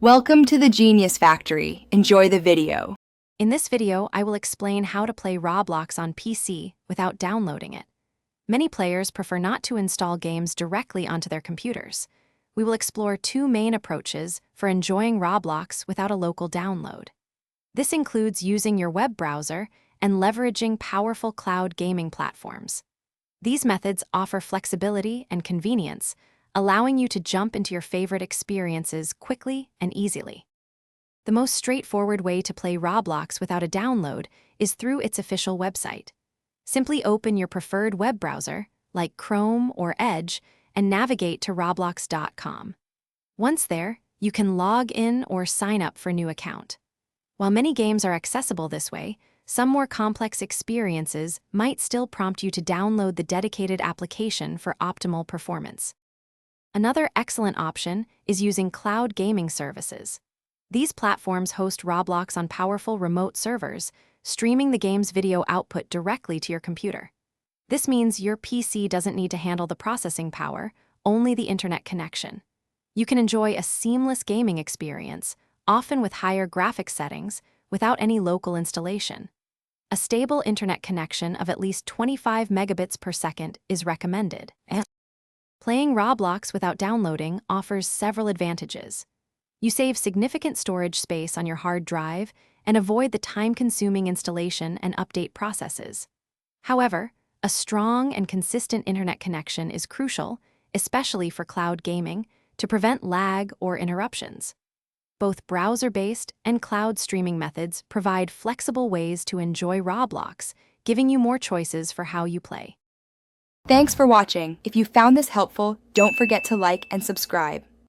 Welcome to the Genius Factory. Enjoy the video. In this video, I will explain how to play Roblox on PC without downloading it. Many players prefer not to install games directly onto their computers. We will explore two main approaches for enjoying Roblox without a local download. This includes using your web browser and leveraging powerful cloud gaming platforms. These methods offer flexibility and convenience, allowing you to jump into your favorite experiences quickly and easily. The most straightforward way to play Roblox without a download is through its official website. Simply open your preferred web browser, like Chrome or Edge, and navigate to roblox.com. Once there, you can log in or sign up for a new account. While many games are accessible this way, some more complex experiences might still prompt you to download the dedicated application for optimal performance. Another excellent option is using cloud gaming services. These platforms host Roblox on powerful remote servers, streaming the game's video output directly to your computer. This means your PC doesn't need to handle the processing power, only the internet connection. You can enjoy a seamless gaming experience, often with higher graphics settings, without any local installation. A stable internet connection of at least 25 megabits per second is recommended. Playing Roblox without downloading offers several advantages. You save significant storage space on your hard drive and avoid the time-consuming installation and update processes. However, a strong and consistent internet connection is crucial, especially for cloud gaming, to prevent lag or interruptions. Both browser-based and cloud streaming methods provide flexible ways to enjoy Roblox, giving you more choices for how you play. Thanks for watching. If you found this helpful, don't forget to like and subscribe.